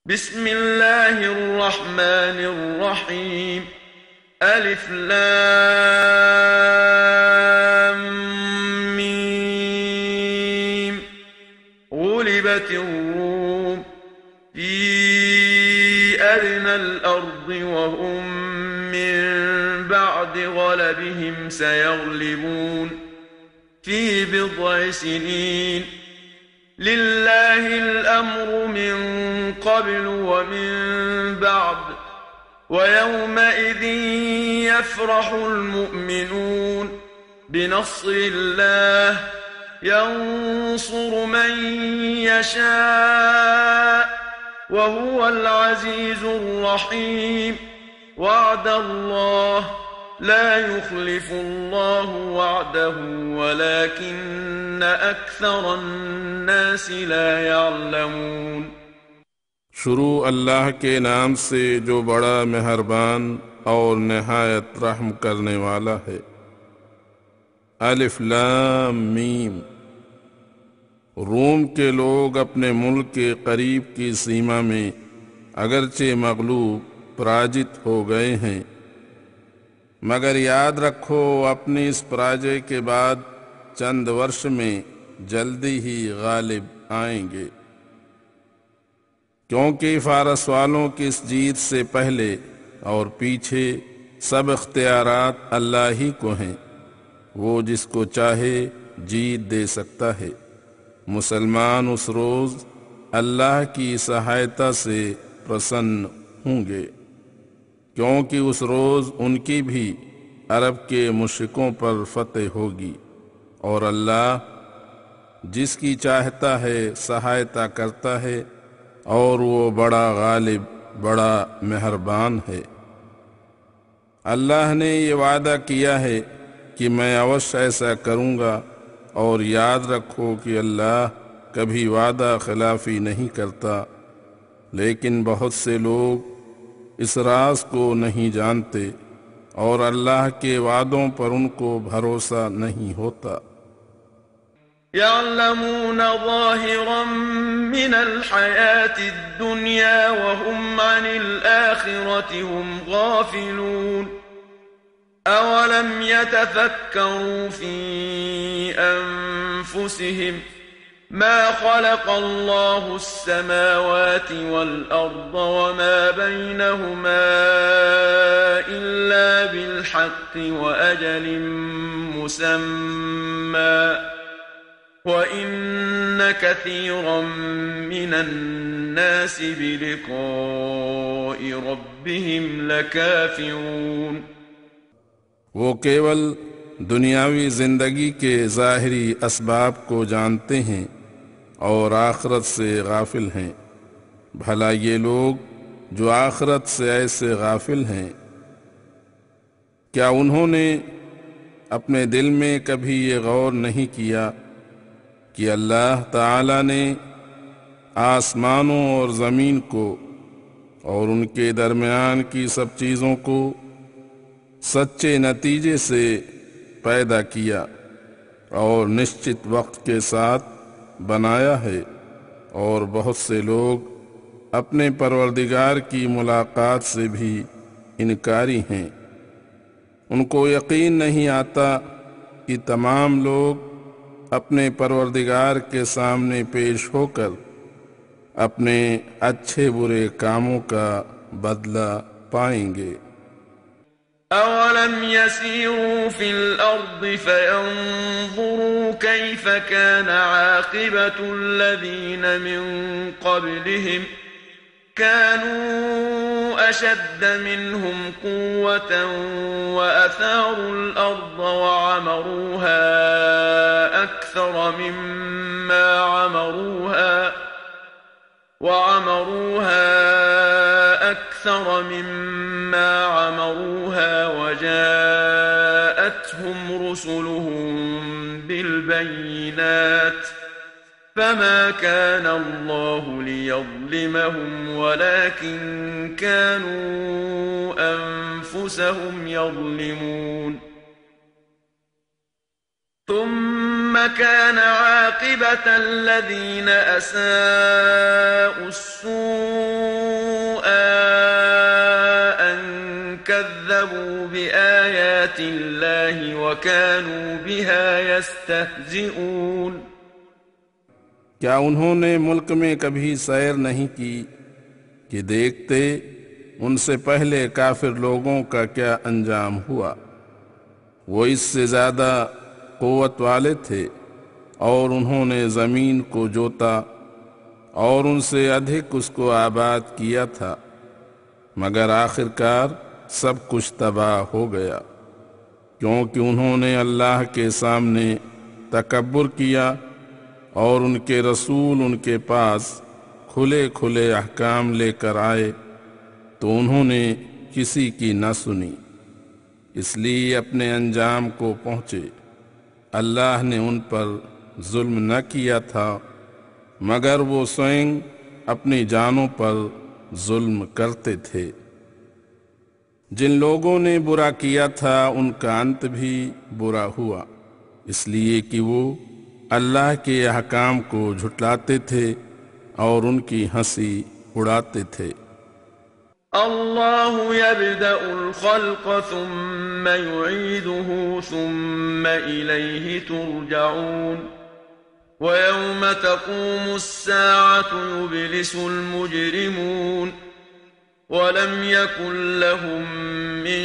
بسم الله الرحمن الرحيم. ألف لام ميم. غلبت الروم في أدنى الأرض وهم من بعد غلبهم سيغلبون في بضع سنين. لله الأمر من قبل ومن بعد ويومئذ يفرح المؤمنون بنصر الله ينصر من يشاء وهو العزيز الرحيم. وعد الله لا يخلف الله وعده ولكن أكثر الناس لا يعلمون. شروع اللہ کے نام سے جو بڑا مہربان اور نہایت رحم کرنے والا ہے. الف لام میم. روم کے لوگ اپنے ملک کے قریب کی سیما میں اگرچہ مغلوب پراجت ہو گئے ہیں، مگر یاد رکھو اپنی اس پراجے کے بعد چند ورش میں جلدی ہی غالب آئیں گے، کیونکہ فارس والوں کی اس جیت سے پہلے اور پیچھے سب اختیارات اللہ ہی کو ہیں. وہ جس کو چاہے جیت دے سکتا ہے. مسلمان اس روز اللہ کی سہایتا سے پرسن ہوں گے، کیونکہ اس روز ان کی بھی عرب کے مشرکوں پر فتح ہوگی، اور اللہ جس کی چاہتا ہے سہایتا کرتا ہے، اور وہ بڑا غالب بڑا مہربان ہے. اللہ نے یہ وعدہ کیا ہے کہ میں اوش ایسا کروں گا، اور یاد رکھو کہ اللہ کبھی وعدہ خلافی نہیں کرتا، لیکن بہت سے لوگ اس راز کو نہیں جانتے اور اللہ کے وعدوں پر ان کو بھروسہ نہیں ہوتا. يعلمون ظاهرا من الحياة الدنيا وهم عن الآخرة هم غافلون. أولم يتفكروا في أنفسهم ما خلق الله السماوات والأرض وما بينهما إلا بالحق وأجل مسمى وَإِنَّ كَثِيرًا مِّنَ النَّاسِ بِلِقَاءِ رَبِّهِمْ لَكَافِرُونَ. وہ کیول دنیاوی زندگی کے ظاہری اسباب کو جانتے ہیں اور آخرت سے غافل ہیں. بھلا یہ لوگ جو آخرت سے ایسے غافل ہیں، کیا انہوں نے اپنے دل میں کبھی یہ غور نہیں کیا کہ اللہ تعالی نے آسمانوں اور زمین کو اور ان کے درمیان کی سب چیزوں کو سچے نتیجے سے پیدا کیا اور نشچت وقت کے ساتھ بنایا ہے، اور بہت سے لوگ اپنے پروردگار کی ملاقات سے بھی انکاری ہیں. ان کو یقین نہیں آتا کہ تمام لوگ اپنے پروردگار کے سامنے پیش ہو کر اپنے اچھے برے کاموں کا بدلہ پائیں گے. أَوَلَمْ يَسِيرُوا فِي الْأَرْضِ فَيَنظُرُوا كَيْفَ كَانَ عَاقِبَةُ الَّذِينَ مِن قَبْلِهِمْ كَانُوا أَشَدَّ مِنْهُمْ قُوَّةً وَأَثَارُوا الْأَرْضَ وَعَمَرُوهَا أَكْثَرَ مِمَّا عَمَرُوهَا وَجَاءَتْهُمْ رُسُلُهُم بِالْبَيِّنَاتِ فما كان الله ليظلمهم ولكن كانوا أنفسهم يظلمون. ثم كان عاقبة الذين أساءوا السوء كذبوا بآيات الله وكانوا بها يستهزئون۔ کیا انہوں نے ملک میں کبھی سیر نہیں کی کہ دیکھتے ان سے پہلے کافر لوگوں کا کیا انجام ہوا؟ وہ اس سے زیادہ قوت والے تھے اور انہوں نے زمین کو جوتا اور ان سے ادھک اس کو آباد کیا تھا، مگر آخرکار سب کچھ تباہ ہو گیا، کیونکہ انہوں نے اللہ کے سامنے تکبر کیا اور ان کے رسول ان کے پاس کھلے کھلے احکام لے کر آئے تو انہوں نے کسی کی نہ سنی، اس لیے اپنے انجام کو پہنچے۔ اللہ نے ان پر ظلم نہ کیا تھا مگر وہ سوئم اپنی جانوں پر ظلم کرتے تھے۔ جن لوگوں نے برا کیا تھا ان کا انت بھی برا ہوا، اس لیے کہ وہ اللہ کے احکام کو جھٹلاتے تھے اور ان کی ہنسی اڑاتے تھے۔ اللہ يبدأ الخلق ثم يعيده ثم إليه ترجعون ويوم تقوم الساعة يبلس المجرمون ولم يكن لهم من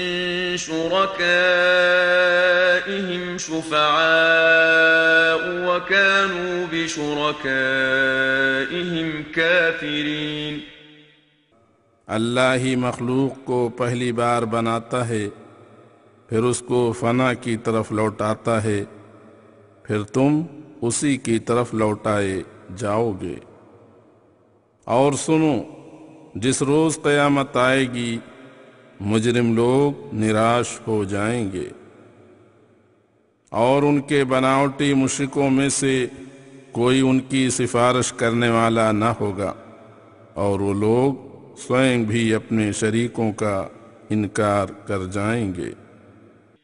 شركائهم شفعاء وكانوا بشركائهم كافرين۔ اللہ ہی مخلوق کو پہلی بار بناتا ہے، پھر اس کو فنا کی طرف لوٹاتا ہے، پھر تم اسی کی طرف لوٹائے جاؤ گے۔ اور سنو، جس روز قیامت آئے گی مجرم لوگ نراش ہو جائیں گے، اور ان کے بناوٹی مشرکوں میں سے کوئی ان کی سفارش کرنے والا نہ ہوگا، اور وہ لوگ سوئم بھی اپنے شریکوں کا انکار کر جائیں گے۔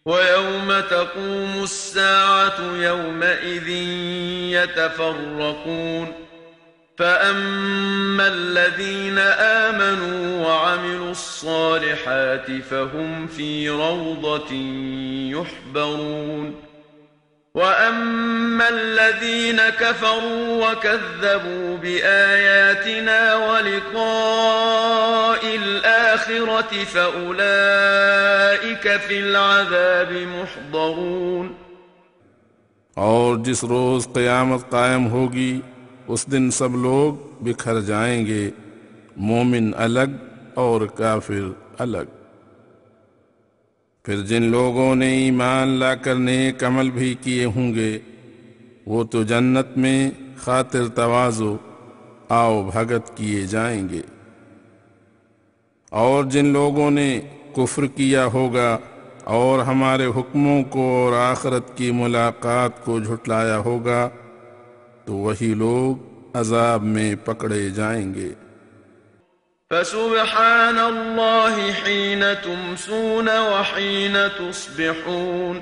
وَيَوْمَ تَقُومُ السَّاعَةُ يَوْمَئِذٍ يَتَفَرَّقُونَ فَأَمَّا الَّذِينَ آمَنُوا وَعَمِلُوا الصَّالِحَاتِ فَهُمْ فِي رَوْضَةٍ يُحْبَرُونَ وَأَمَّا الَّذِينَ كَفَرُوا وَكَذَّبُوا بِآيَاتِنَا وَلِقَاءِ الْآخِرَةِ فَأُولَئِكَ فِي الْعَذَابِ مُحْضَرُونَ۔ اور جس روز قیامت قائم ہوگی اس دن سب لوگ بکھر جائیں گے، مومن الگ اور کافر الگ۔ پھر جن لوگوں نے ایمان لا کر نیک عمل بھی کیے ہوں گے وہ تو جنت میں خاطر تواضع آؤ بھگت کیے جائیں گے، اور جن لوگوں نے کفر کیا ہوگا اور ہمارے حکموں کو اور آخرت کی ملاقات کو جھٹلایا ہوگا تو وہی لوگ عذاب میں پکڑے جائیں گے۔ فسبحان اللہ حین تمسون وحین تصبحون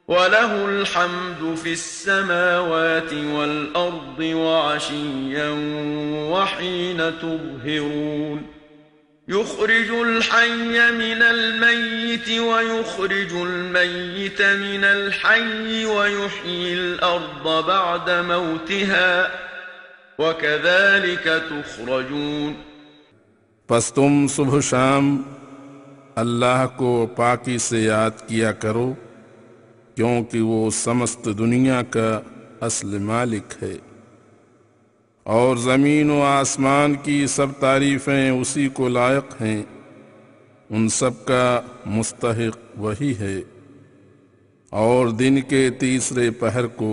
وله الحمد في السماوات والأرض وعشيا وحين تظهرون يخرج الحي من الميت ويخرج الميت من الحي ويحيي الأرض بعد موتها وكذلك تخرجون۔ پس تم صبح شام اللہ کو پاکی سے یاد کیا کرو، کیونکہ وہ سمست دنیا کا اصل مالک ہے، اور زمین و آسمان کی سب تعریفیں اسی کو لائق ہیں، ان سب کا مستحق وہی ہے۔ اور دن کے تیسرے پہر کو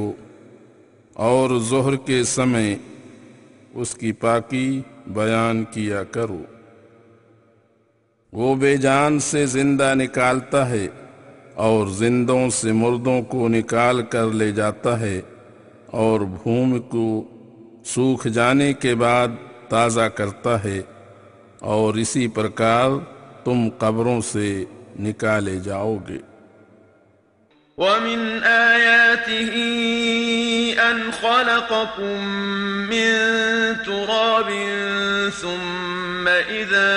اور ظہر کے سمے اس کی پاکی بیان کیا کرو۔ وہ بے جان سے زندہ نکالتا ہے اور زندوں سے مردوں کو نکال کر لے جاتا ہے، اور بھومی کو سوکھ جانے کے بعد تازہ کرتا ہے، اور اسی پرکار تم قبروں سے نکالے جاؤ گے۔ وَمِنْ آيَاتِهِ أَنْ خَلَقَكُم مِّن تُرَابٍ ثُمَّ إِذَا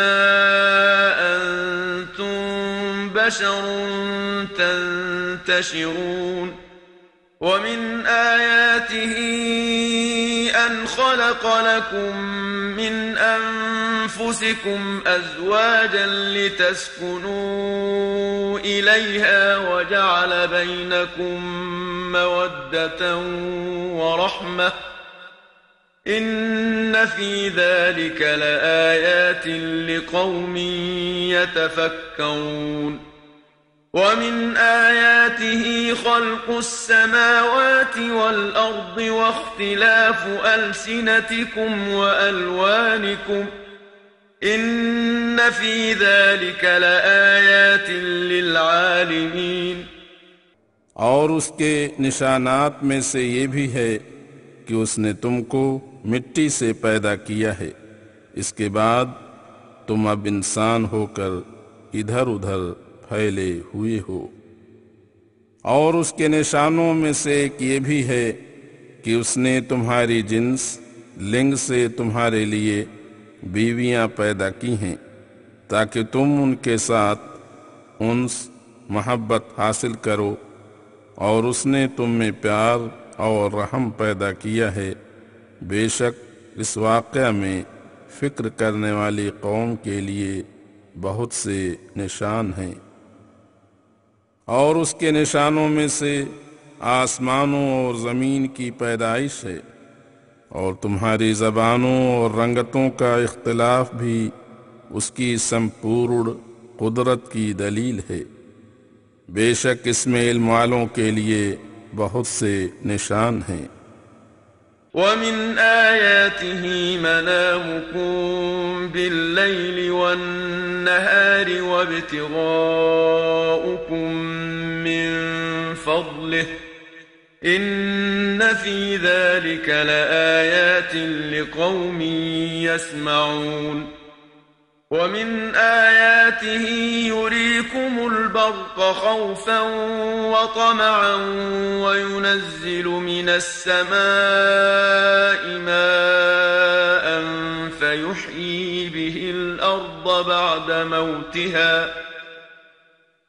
أَنْتُمْ بشر تنتشرون ومن آياته أن خلق لكم من أنفسكم أزواجا لتسكنوا إليها وجعل بينكم مودة ورحمة إن في ذلك لآيات لقوم يتفكرون ومن آياته خلق السماوات والأرض واختلاف ألسنتكم وألوانكم إن في ذلك لآيات للعالمين اور اس کے نشانات میں سے یہ بھی ہے کہ اس نے تم کو مٹی سے پیدا کیا ہے، اس کے بعد تم اب انسان ہو کر ادھر ادھر پھیلے ہوئے ہو۔ اور اس کے نشانوں میں سے ایک یہ بھی ہے کہ اس نے تمہاری جنس لنگ سے تمہارے لیے بیویاں پیدا کی ہیں تاکہ تم ان کے ساتھ انس محبت حاصل کرو، اور اس نے تم میں پیار اور رحم پیدا کیا ہے۔ بے شک اس واقعہ میں فکر کرنے والی قوم کے لیے بہت سے نشان ہیں۔ اور اس کے نشانوں میں سے آسمانوں اور زمین کی پیدائش ہے، اور تمہاری زبانوں اور رنگتوں کا اختلاف بھی اس کی سمپورن قدرت کی دلیل ہے۔ بے شک اس میں علم والوں کے لیے بہت سے نشان ہیں۔ وَمِنْ آيَاتِهِ مَنَامُكُمْ بِاللَّيْلِ وَالنَّهَارِ وَابْتِغَاؤُكُمْ مِنْ فَضْلِهِ إِنَّ فِي ذَلِكَ لَآيَاتٍ لِقَوْمٍ يَسْمَعُونَ وَمِنْ آيَاتِهِ يُرِيكُمُ الْبَرْقَ خَوْفًا وَطَمَعًا وَيُنَزِّلُ مِنَ السَّمَاءِ مَاءً فَيُحْيِي بِهِ الْأَرْضَ بَعْدَ مَوْتِهَا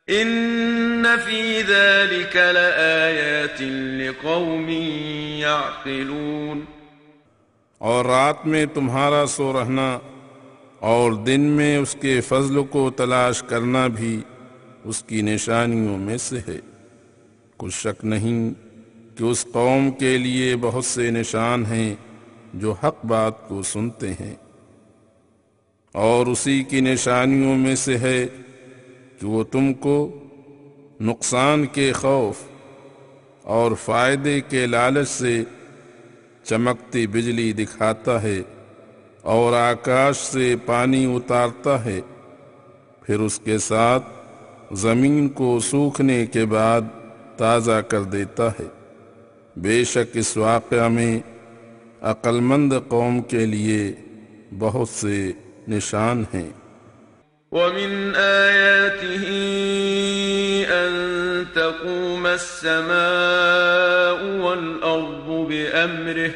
إِنَّ فِي ذَلِكَ لَآيَاتٍ لِقَوْمٍ يَعْقِلُونَ اور رات میں تمہارا سو رہنا اور دن میں اس کے فضل کو تلاش کرنا بھی اس کی نشانیوں میں سے ہے۔ کچھ شک نہیں کہ اس قوم کے لیے بہت سے نشان ہیں جو حق بات کو سنتے ہیں۔ اور اسی کی نشانیوں میں سے ہے کہ وہ تم کو نقصان کے خوف اور فائدے کے لالچ سے چمکتی بجلی دکھاتا ہے، اور آکاش سے پانی اتارتا ہے، پھر اس کے ساتھ زمین کو سوکھنے کے بعد تازہ کر دیتا ہے۔ بے شک اس واقعہ میں عقل مند قوم کے لیے بہت سے نشان ہیں۔ وَمِنْ آيَاتِهِ أَن تَقُومَ السَّمَاءُ وَالْأَرْضُ بِأَمْرِهِ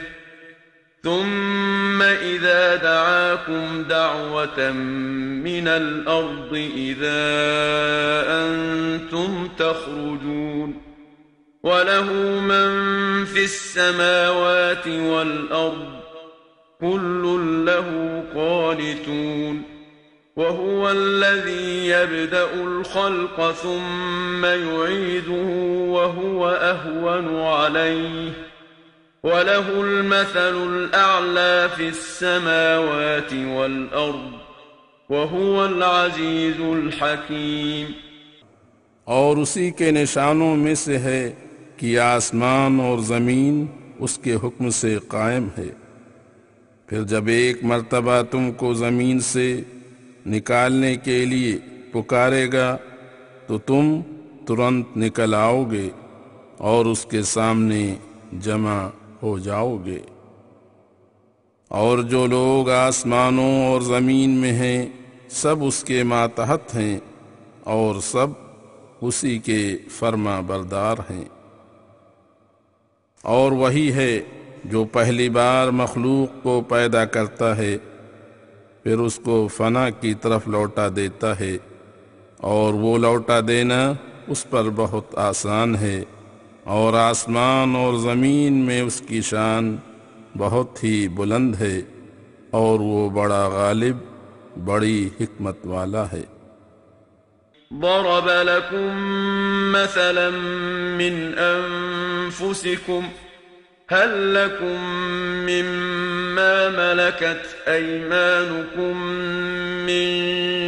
ثُمَّ إِذَا دَعَاكُمْ دَعْوَةً مِّنَ الْأَرْضِ إِذَا أَنْتُمْ تَخْرُجُونَ وَلَهُ مَنْ فِي السَّمَاوَاتِ وَالْأَرْضِ كُلٌّ لَهُ قَانِتُونَ وَهُوَ الَّذِي يَبْدَأُ الْخَلْقَ ثُمَّ يُعِيدُهُ وَهُوَ أَهْوَنُ عَلَيْهِ وَلَهُ الْمَثَلُ الْأَعْلَى فِي السَّمَاوَاتِ وَالْأَرْضِ وَهُوَ الْعَزِيزُ الْحَكِيمُ اور اسی کے نشانوں میں سے ہے کہ آسمان اور زمین اس کے حکم سے قائم ہے۔ پھر جب ایک مرتبہ تم کو زمین سے نکالنے کے لیے پکارے گا تو تم ترنت نکل آؤ گے اور اس کے سامنے جمع ہو جاؤ گے۔ اور جو لوگ آسمانوں اور زمین میں ہیں سب اس کے ماتحت ہیں اور سب اسی کے فرما بردار ہیں۔ اور وہی ہے جو پہلی بار مخلوق کو پیدا کرتا ہے، پھر اس کو فنا کی طرف لوٹا دیتا ہے، اور وہ لوٹا دینا اس پر بہت آسان ہے، اور آسمان اور زمین میں اس کی شان بہت ہی بلند ہے، اور وہ بڑا غالب، بڑی حکمت والا ہے۔ ضرب لكم مثلا من أنفسكم هل لكم مما ملكت أيمانكم من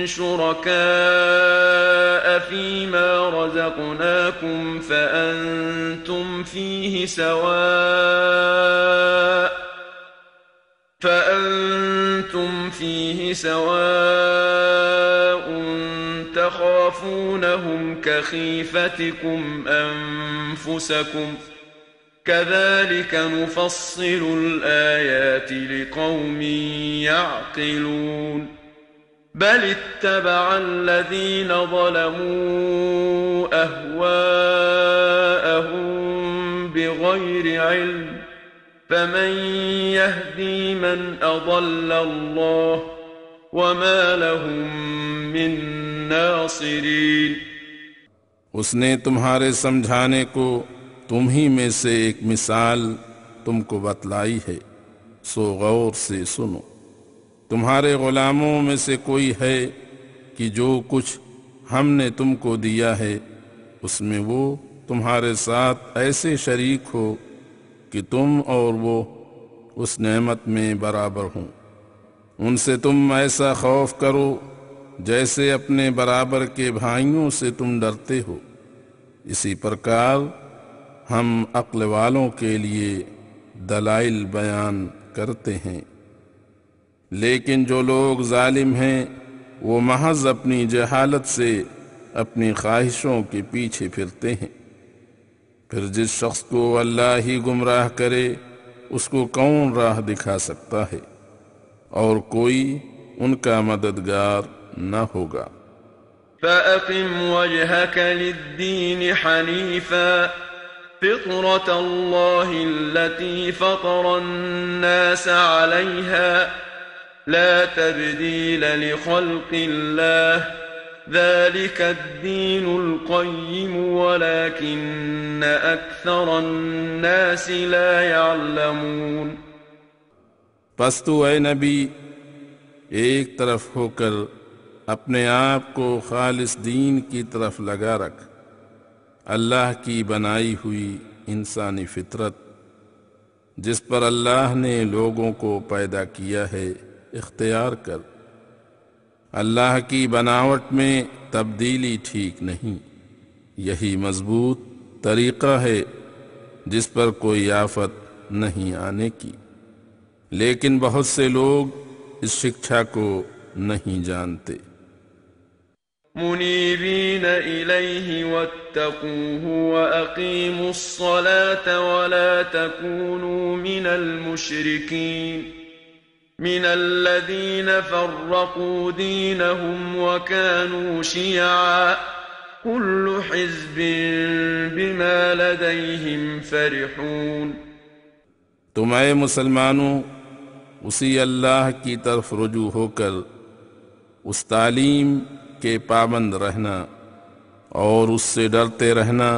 شركاء فيما رزقناكم فأنتم فيه سواء تخافونهم كخيفتكم أنفسكم كذلك نفصل الآيات لقوم يعقلون بل اتبع الذين ظلموا أهواءهم بغير علم فمن يهدي من أضل الله وما لهم من ناصرين۔ اس نے تمہارے سمجھانے کو تم ہی میں سے ایک مثال تم کو بتلائی ہے، سو غور سے سنو۔ تمہارے غلاموں میں سے کوئی ہے کہ جو کچھ ہم نے تم کو دیا ہے اس میں وہ تمہارے ساتھ ایسے شریک ہو کہ تم اور وہ اس نعمت میں برابر ہوں۔ ان سے تم ایسا خوف کرو جیسے اپنے برابر کے بھائیوں سے تم ڈرتے ہو۔ اسی پرکار ہم عقل والوں کے لیے دلائل بیان کرتے ہیں، لیکن جو لوگ ظالم ہیں وہ محض اپنی جہالت سے اپنی خواہشوں کے پیچھے پھرتے ہیں۔ پھر جس شخص کو اللہ ہی گمراہ کرے اس کو کون راہ دکھا سکتا ہے، اور کوئی ان کا مددگار نہ ہوگا۔ فَأَقِمْ وَجْهَكَ لِلدِّينِ حَنِيفًا فِطْرَةَ اللَّهِ الَّتِي فَطَرَ النَّاسَ عَلَيْهَا لَا تَبْدِيلَ لِخَلْقِ اللَّهِ ذَلِكَ الدِّينُ الْقَيِّمُ وَلَكِنَّ أَكْثَرَ النَّاسِ لَا يَعْلَمُونَ۔ پس تو اے نبی ایک طرف ہو کر اپنے آپ کو خالص دین کی طرف لگا رکھ۔ اللہ کی بنائی ہوئی انسانی فطرت جس پر اللہ نے لوگوں کو پیدا کیا ہے اختیار کر۔ اللہ کی بناوٹ میں تبدیلی ٹھیک نہیں، یہی مضبوط طریقہ ہے جس پر کوئی آفت نہیں آنے کی، لیکن بہت سے لوگ اس شکشا کو نہیں جانتے۔ منیبین الیہ واتقوہ واقیموا الصلاة ولا تکونوا من المشرکین من الذین فرقوا دینهم وكانوا شیعا كل حزب بما لدیہم فرحون۔ تم اے مسلمانوں اسی اللہ کی طرف رجوع ہو کر اس تعلیم کے پابند رہنا اور اس سے ڈرتے رہنا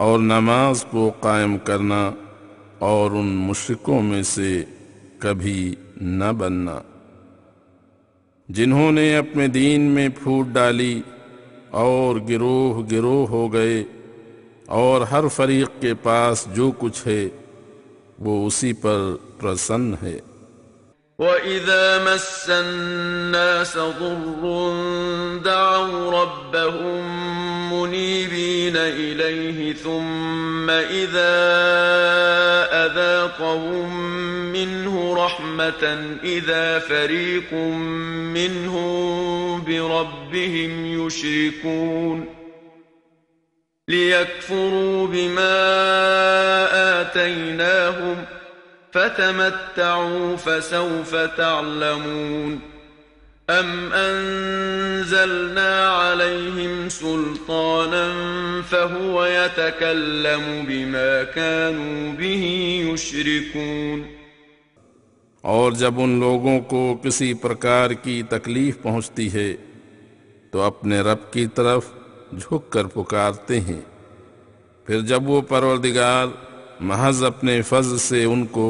اور نماز کو قائم کرنا اور ان مشرکوں میں سے کبھی نہ بننا جنہوں نے اپنے دین میں پھوٹ ڈالی اور گروہ گروہ ہو گئے، اور ہر فریق کے پاس جو کچھ ہے وہ اسی پر پرسن ہے۔ وَإِذَا مَسَّ النَّاسَ ضُرٌّ دَعَوْا رَبَّهُم مُّنِيبِينَ إِلَيْهِ ثُمَّ إِذَا أَذَاقَهُم مِّنْهُ رَحْمَةً إِذَا فَرِيقٌ مِّنْهُم بِرَبِّهِمْ يُشْرِكُونَ لِيَكْفُرُوا بِمَا آتَيْنَاهُمْ فتمتعوا فسوف تعلمون أم أنزلنا عليهم سلطانا فهو يتكلم بما كانوا به يشركون۔ اور جب ان لوگوں کو کسی پرکار کی تکلیف پہنچتی ہے تو اپنے رب کی طرف جھک کر پکارتے ہیں، پھر جب وہ پروردگار محض اپنے فضل سے ان کو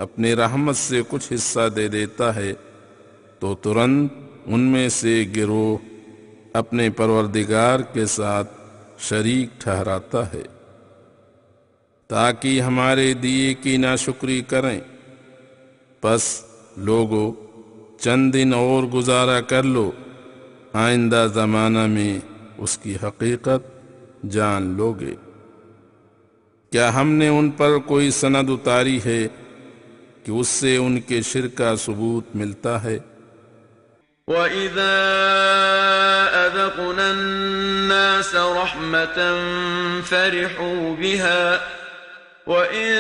اپنی رحمت سے کچھ حصہ دے دیتا ہے تو ترنت ان میں سے گروہ اپنے پروردگار کے ساتھ شریک ٹھہراتا ہے تاکہ ہمارے دیے کی ناشکری کریں۔ پس لوگو چند دن اور گزارا کر لو، آئندہ زمانہ میں اس کی حقیقت جان لوگے۔ کیا ہم نے ان پر کوئی سند اتاری ہے کہ اس سے ان کے شرک کا ثبوت ملتا ہے؟ وَإِذَا أَذَقْنَا النَّاسَ رَحْمَةً فَرِحُوا بِهَا وَإِن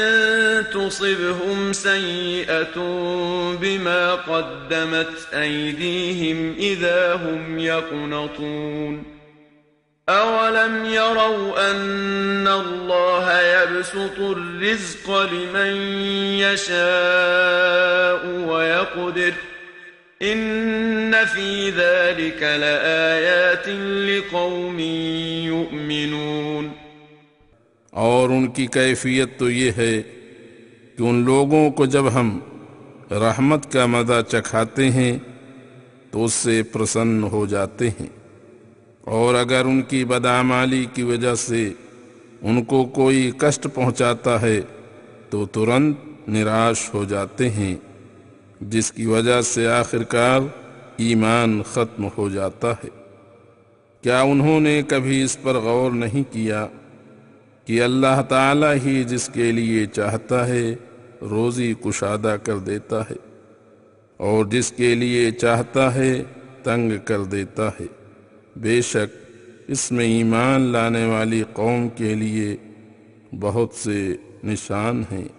تُصِبْهُمْ سَيِّئَةٌ بِمَا قَدَّمَتْ أَيْدِيهِمْ إِذَا هُمْ يَقْنَطُونَ أَوَلَمْ يَرَوْا أَنَّ اللَّهَ يَبْسُطُ الرِّزْقَ لِمَن يَشَاءُ وَيَقْدِرُ إِنَّ فِي ذَلِكَ لَآيَاتٍ لِقَوْمٍ يُؤْمِنُونَ۔ اور ان کی کیفیت تو یہ ہے کہ ان لوگوں کو جب ہم رحمت کا مزہ چکھاتے ہیں تو اس سے پرسن ہو جاتے ہیں، اور اگر ان کی بدعمالی کی وجہ سے ان کو کوئی کشٹ پہنچاتا ہے تو ترنت نراش ہو جاتے ہیں، جس کی وجہ سے آخرکار ایمان ختم ہو جاتا ہے۔ کیا انہوں نے کبھی اس پر غور نہیں کیا کہ اللہ تعالیٰ ہی جس کے لیے چاہتا ہے روزی کشادہ کر دیتا ہے، اور جس کے لیے چاہتا ہے تنگ کر دیتا ہے؟ بے شک اس میں ایمان لانے والی قوم کے لیے بہت سے نشان ہیں۔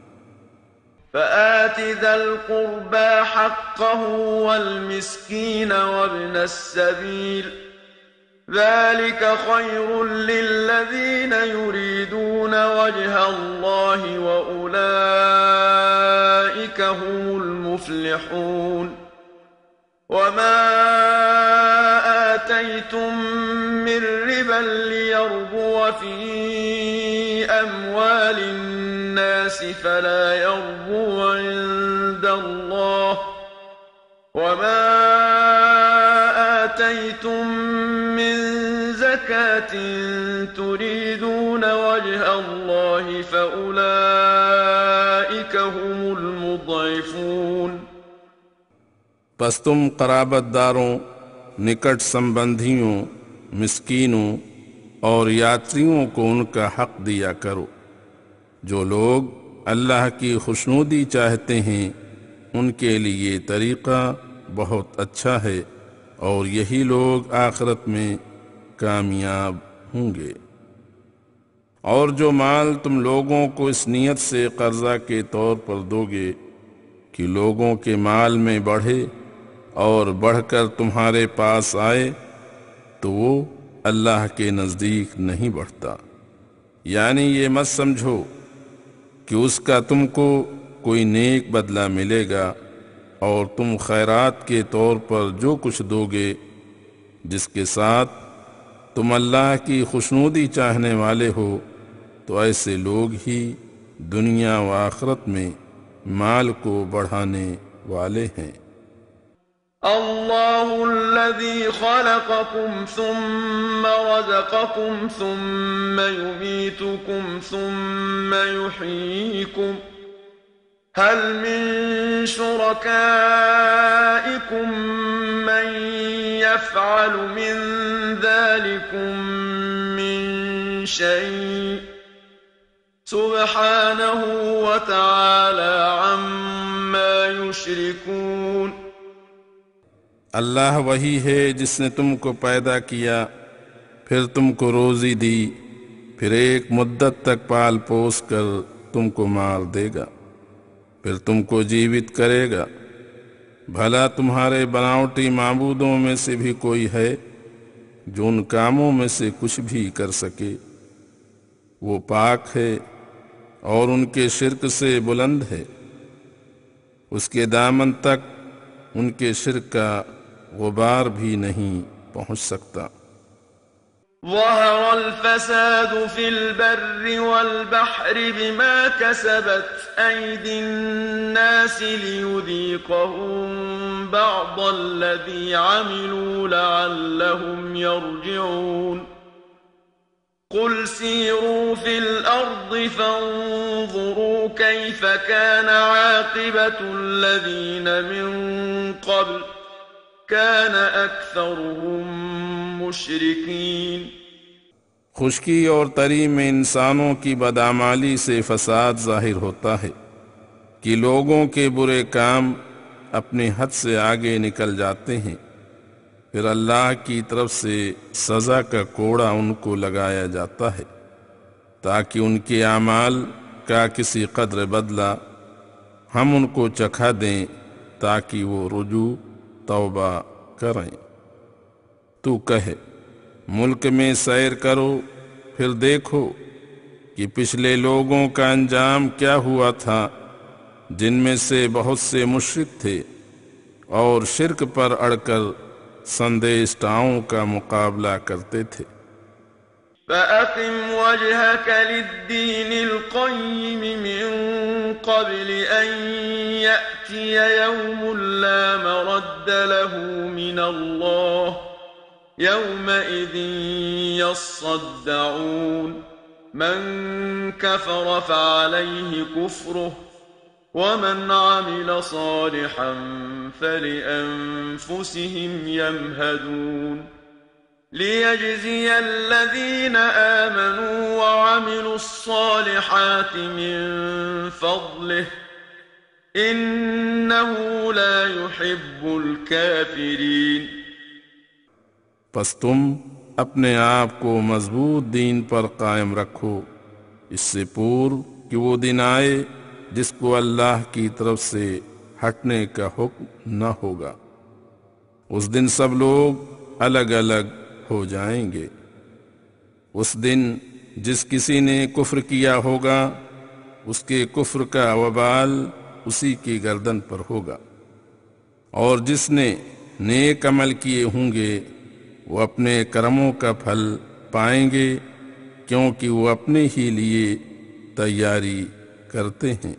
فآت ذا القربى حقه والمسكين وابن السبيل ذلك خير للذين يريدون وجه الله وأولئك هم المفلحون وما آتيتم من ربا ليربو في أموال الناس فلا يربو عند الله وما آتيتم من زكاة تريدون وجه الله فأولئك هم المضعفون۔ پس تم قرابت داروں، نکٹ سمبندھیوں، مسکینوں اور یاتریوں کو ان کا حق دیا کرو۔ جو لوگ اللہ کی خوشنودی چاہتے ہیں ان کے لیے طریقہ بہت اچھا ہے، اور یہی لوگ آخرت میں کامیاب ہوں گے۔ اور جو مال تم لوگوں کو اس نیت سے قرضہ کے طور پر دو گے کہ لوگوں کے مال میں بڑھے اور بڑھ کر تمہارے پاس آئے تو وہ اللہ کے نزدیک نہیں بڑھتا، یعنی یہ مت سمجھو کہ اس کا تم کو کوئی نیک بدلہ ملے گا، اور تم خیرات کے طور پر جو کچھ دو گے جس کے ساتھ تم اللہ کی خوشنودی چاہنے والے ہو، تو ایسے لوگ ہی دنیا و آخرت میں مال کو بڑھانے والے ہیں۔ اللہ الذي خلقكم ثم رزقكم ثم يميتكم ثم يحييكم هل من شركائكم من يفعل من ذلكم من شيء سبحانه وتعالى عما يشركون۔ اللہ وہی ہے جس نے تم کو پیدا کیا، پھر تم کو روزی دی، پھر ایک مدت تک پال پوس کر تم کو مار دے گا، پھر تم کو جیوت کرے گا۔ بھلا تمہارے بناوٹی معبودوں میں سے بھی کوئی ہے جو ان کاموں میں سے کچھ بھی کر سکے؟ وہ پاک ہے اور ان کے شرک سے بلند ہے، اس کے دامن تک ان کے شرک کا غبار بھی نہیں پہنچ سکتا۔ ظهر الفساد في البر والبحر بما كسبت أيدي الناس ليذيقهم بعض الذي عملوا لعلهم يرجعون قل سيروا في الأرض فانظروا كيف كان عاقبة الذين من قبل كان أكثرهم مشركين۔ خشکی اور تری میں انسانوں کی بدعمالی سے فساد ظاہر ہوتا ہے کہ لوگوں کے برے کام اپنی حد سے آگے نکل جاتے ہیں، پھر اللہ کی طرف سے سزا کا کوڑا ان کو لگایا جاتا ہے تاکہ ان کے اعمال کا کسی قدر بدلہ ہم ان کو چکھا دیں تاکہ وہ رجوع توبہ کریں۔ تو کہے ملک میں سیر کرو پھر دیکھو کہ پچھلے لوگوں کا انجام کیا ہوا تھا، جن میں سے بہت سے مشرک تھے اور شرک پر اڑ کر سندیشتاؤں کا مقابلہ کرتے تھے۔ فَأَقِمْ وَجْهَكَ لِلدِّينِ الْقَيِّمِ مِنْ قَبْلِ أَنْ يَأْتِيَ يَوْمٌ لَا مَرَدَّ لَهُ مِنَ اللَّهِ يَوْمَئِذٍ يَصَّدَّعُونَ مَنْ كَفَرَ فَعَلَيْهِ كُفْرُهُ وَمَنْ عَمِلَ صَالِحًا فَلِأَنفُسِهِمْ يَمْهَدُونَ لِيَجْزِيَ الَّذِينَ آمَنُوا وَعَمِلُوا الصَّالِحَاتِ مِنْ فَضْلِهِ إِنَّهُ لَا يُحِبُّ الْكَافِرِينَ۔ پس تم اپنے آپ کو مضبوط دین پر قائم رکھو اس سے پور کہ وہ دن آئے جس کو اللہ کی طرف سے ہٹنے کا حکم نہ ہوگا۔ اس دن سب لوگ الگ الگ ہو جائیں گے۔ اس دن جس کسی نے کفر کیا ہوگا اس کے کفر کا وبال اسی کی گردن پر ہوگا، اور جس نے نیک عمل کیے ہوں گے وہ اپنے کرموں کا پھل پائیں گے، کیونکہ وہ اپنے ہی لیے تیاری کرتے ہیں۔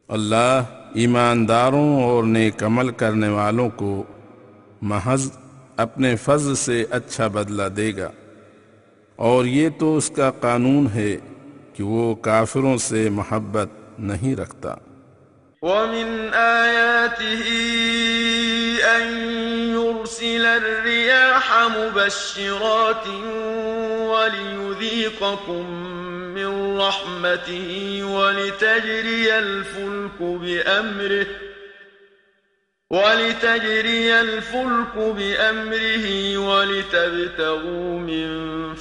اللہ ایمانداروں اور نیک عمل کرنے والوں کو محض اپنے فضل سے اچھا بدلہ دے گا، اور یہ تو اس کا قانون ہے کہ وہ کافروں سے محبت نہیں رکھتا۔ وَمِنْ آيَاتِهِ أَن يُرْسِلَ الرِّيَاحَ مُبَشِّرَاتٍ وَلِيُذِيقَكُم مِّن رَّحْمَتِهِ وَلِتَجْرِيَ الْفُلْكُ بِأَمْرِهِ وَلِتَبْتَغُوا مِن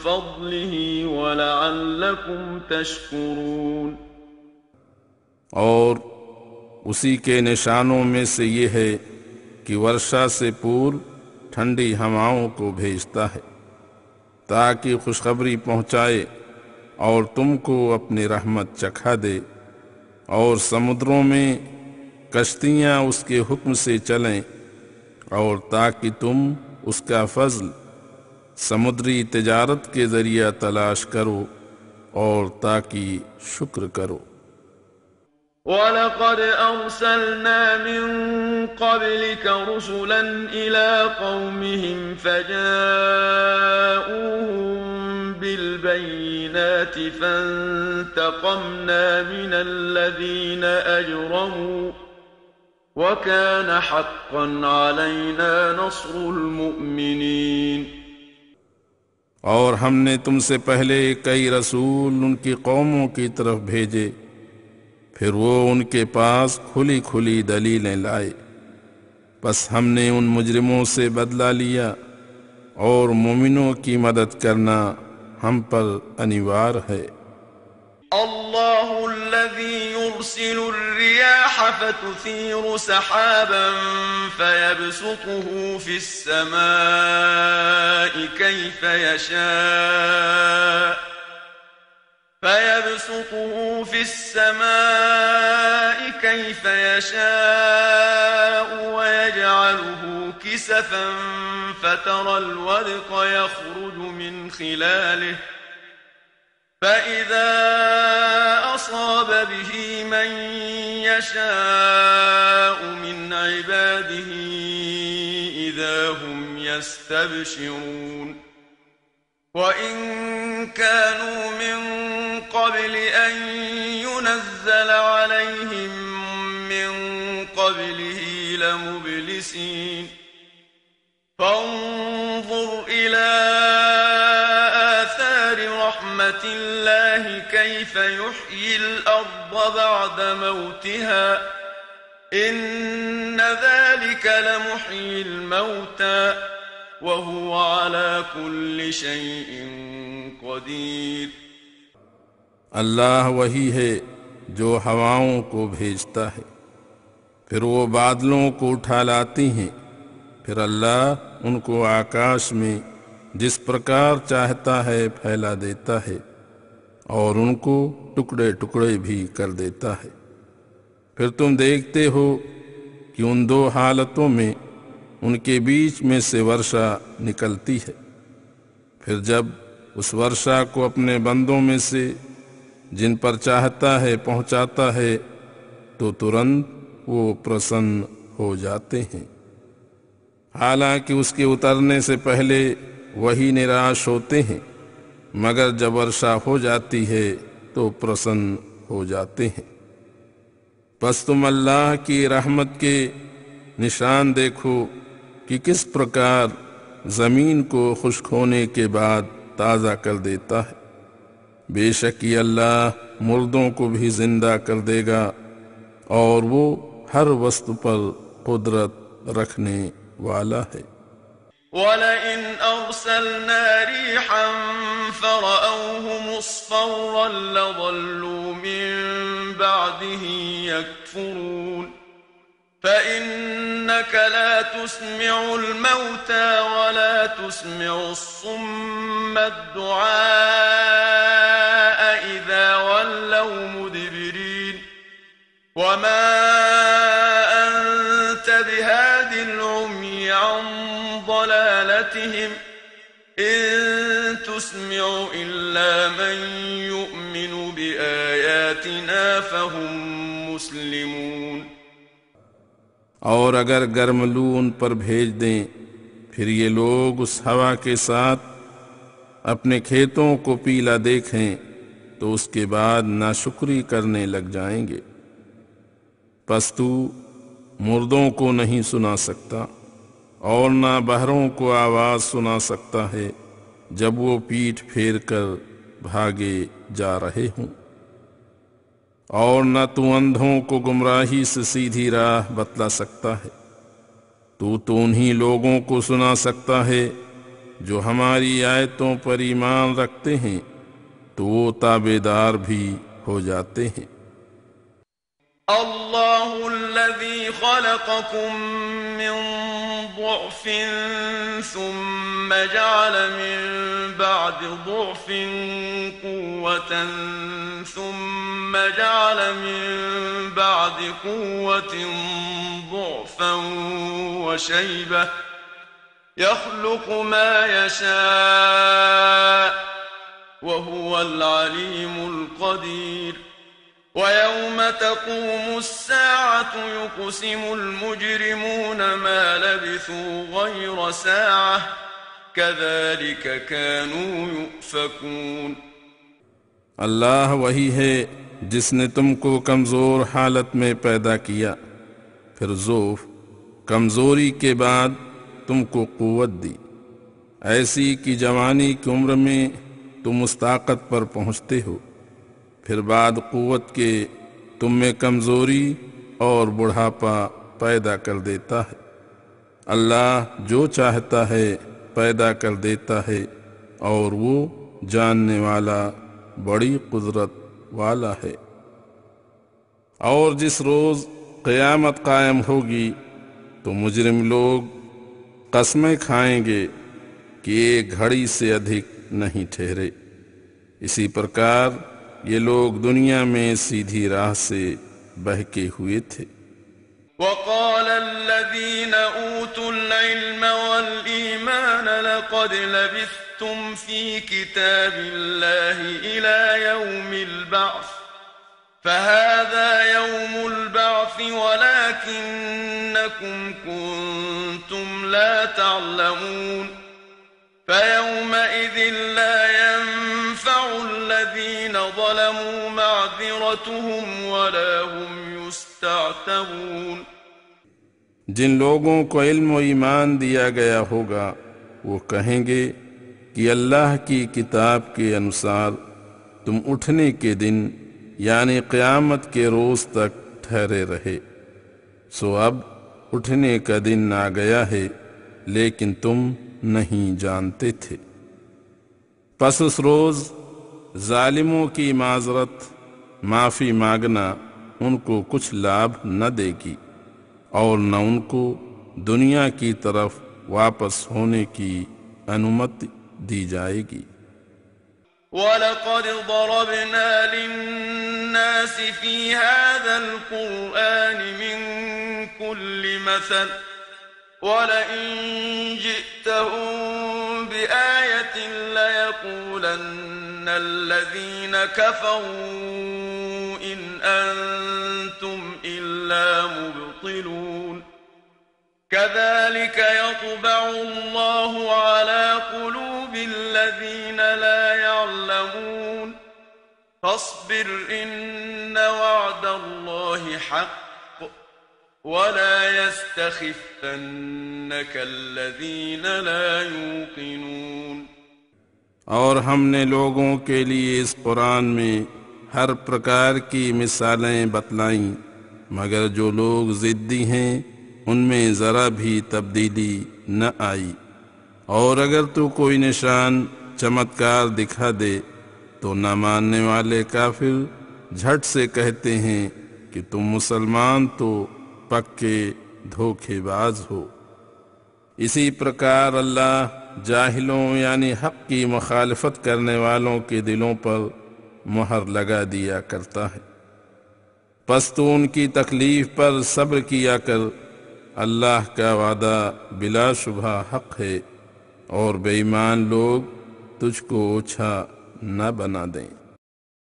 فَضْلِهِ وَلَعَلَّكُمْ تَشْكُرُونَ۔ اور اسی کے نشانوں میں سے یہ ہے کہ ورشا سے پور ٹھنڈی ہواؤں کو بھیجتا ہے تاکہ خوشخبری پہنچائے اور تم کو اپنی رحمت چکھا دے، اور سمندروں میں کشتیاں اس کے حکم سے چلیں، اور تاکہ تم اس کا فضل سمندری تجارت کے ذریعہ تلاش کرو اور تاکہ شکر کرو۔ وَلَقَدْ أَرْسَلْنَا مِن قَبْلِكَ رُسُلًا إِلَىٰ قَوْمِهِمْ فَجَاءُوهُم بِالْبَيِّنَاتِ فَانتَقَمْنَا مِنَ الَّذِينَ أَجْرَمُوا وَكَانَ حَقًّا عَلَيْنَا نَصْرُ الْمُؤْمِنِينَ۔ اور ہم نے تم سے پہلے کئی رسول ان کی قوموں کی طرف بھیجے، پھر وہ ان کے پاس کھلی کھلی دلیلیں لائے، پس ہم نے ان مجرموں سے بدلہ لیا، اور مومنوں کی مدد کرنا ہم پر انوار ہے۔ اللہ الذي يرسل الرياح فتثير سحابا فيبسطه في السماء كيف يشاء ويجعله كسفا فترى الودق يخرج من خلاله فإذا أصاب به من يشاء من عباده إذا هم يستبشرون وإن كانوا من قبل أن ينزل عليهم من قبله لمبلسين فانظر إلى آثار رحمة الله كيف يحيي الأرض بعد موتها إن ذلك لمحيي الموتى وهو على كل شيء قدير اللہ وہی ہے جو ہواؤں کو بھیجتا ہے، پھر وہ بادلوں کو اٹھا لاتی ہیں، پھر اللہ ان کو آکاش میں جس پرکار چاہتا ہے پھیلا دیتا ہے اور ان کو ٹکڑے ٹکڑے بھی کر دیتا ہے۔ پھر تم دیکھتے ہو کہ ان دو حالتوں میں ان کے بیچ میں سے ورشا نکلتی ہے، پھر جب اس ورشا کو اپنے بندوں میں سے جن پر چاہتا ہے پہنچاتا ہے تو ترنت وہ پرسن ہو جاتے ہیں، حالانکہ اس کے اترنے سے پہلے وہی نراش ہوتے ہیں، مگر جب ورشا ہو جاتی ہے تو پرسن ہو جاتے ہیں۔ پس تم اللہ کی رحمت کے نشان دیکھو کہ کس پرکار زمین کو خشک ہونے کے بعد تازہ کر دیتا ہے، بے شک یہ اللہ مردوں کو بھی زندہ کر دے گا اور وہ ہر وقت پر قدرت رکھنے والا ہے۔ وَلَئِنْ أَرْسَلْنَا رِيحًا فَرَأَوْهُ مُصْفَرًّا لَظَلُّوا مِن بَعْدِهِ يَكْفُرُونَ فَإِنَّكَ لَا تُسْمِعُ الْمَوْتَى وَلَا تُسْمِعُ الصُّمَّ الدُّعَاءَ إِذَا وَلَّوْا مُدْبِرِينَ وَمَا أَنْتَ بِهَادِ الْعُمْيِ عَنْ ضلالتهم إن تسمع إلا من يؤمن بآياتنا فهم مسلمون۔ اور اگر گرم لو ان پر بھیج دیں پھر یہ لوگ اس ہوا کے ساتھ اپنے کھیتوں کو پیلا دیکھیں تو اس کے بعد ناشکری کرنے لگ جائیں گے۔ پس تو مردوں کو نہیں سنا سکتا اور نہ بہروں کو آواز سنا سکتا ہے جب وہ پیٹھ پھیر کر بھاگے جا رہے ہوں، اور نہ تو اندھوں کو گمراہی سے سیدھی راہ بتلا سکتا ہے۔ تو انہی لوگوں کو سنا سکتا ہے جو ہماری آیتوں پر ایمان رکھتے ہیں تو وہ تابعدار بھی ہو جاتے ہیں۔ الله الذي خلقكم من ضعف ثم جعل من بعد ضعف قوة ثم جعل من بعد قوة ضعفا وشيبة يخلق ما يشاء وهو العليم القدير وَيَوْمَ تَقُومُ السَّاعَةُ يُقْسِمُ الْمُجْرِمُونَ مَا لَبِثُوا غَيْرَ سَاعَةٍ كَذَلِكَ كَانُوا يُؤْفَكُونَ۔ اللہ وہی ہے جس نے تم کو کمزور حالت میں پیدا کیا، پھر ضعف کمزوری کے بعد تم کو قوت دی، ایسی کہ جوانی کی عمر میں تم اس طاقت پر پہنچتے ہو، پھر بعد قوت کے تم میں کمزوری اور بڑھاپا پیدا کر دیتا ہے۔ اللہ جو چاہتا ہے پیدا کر دیتا ہے اور وہ جاننے والا بڑی قدرت والا ہے۔ اور جس روز قیامت قائم ہوگی تو مجرم لوگ قسمیں کھائیں گے کہ ایک گھڑی سے ادھک نہیں ٹھہرے۔ اسی پرکار یہ لوگ دنیا میں سیدھی راہ سے بہکے ہوئے تھے۔ وقال الذين أوتوا العلم والإيمان لقد لبثتم في كتاب الله إلى يوم البعث فهذا يوم البعث ولكنكم كنتم لا تعلمون فيومئذ لا ينفع الذين ظلموا معذرتهم ولا هم يستعتبون۔ جن لوگوں کو علم و ایمان دیا گیا ہوگا وہ کہیں گے کہ اللہ کی کتاب کے انوسار تم اٹھنے کے دن یعنی قیامت کے روز تک ٹھہرے رہے، سو اب اٹھنے کا دن آ گیا ہے لیکن تم نہیں جانتے تھے۔ پس اس روز ظالموں کی معذرت معافی مانگنا ان کو کچھ لابھ نہ دے گی اور نہ ان کو دنیا کی طرف واپس ہونے کی انمتی دی جائے گی۔ وَلَقَدْ ضَرَبْنَا لِلنَّاسِ فِي هَذَا الْقُرْآنِ مِنْ كُلِّ مَثَلٍ وَلَئِنْ جِئْتَهُمْ بِآيَةٍ لَيَقُولَنَّ الَّذِينَ كَفَرُوا إِنْ أَنْتُمْ إِلَّا مُبْطِلُونَ كَذَلِكَ يَطْبَعُ اللَّهُ عَلَى قُلُوبِ الَّذِينَ لَا يَعْلَمُونَ فَاصْبِرْ إِنَّ وَعْدَ اللَّهِ حَقٌّ وَلَا يَسْتَخِفَّنَّكَ الَّذِينَ لَا يُوقِنُونَ۔ اور ہم نے لوگوں کے لیے اس قرآن میں ہر پرکار کی مثالیں بتلائیں، مگر جو لوگ ضدی ہیں ان میں ذرا بھی تبدیلی نہ آئی، اور اگر تو کوئی نشان چمتکار دکھا دے تو نہ ماننے والے کافر جھٹ سے کہتے ہیں کہ تم مسلمان تو پکے دھوکے باز ہو۔ اسی پرکار اللہ جاہلوں یعنی حق کی مخالفت کرنے والوں کے دلوں پر مہر لگا دیا کرتا ہے، پس تو ان کی تکلیف پر صبر کیا کر، اللہ کا وعدہ بلا شبہ حق ہے اور بے ایمان لوگ تجھ کو اوچھا نہ بنا دیں۔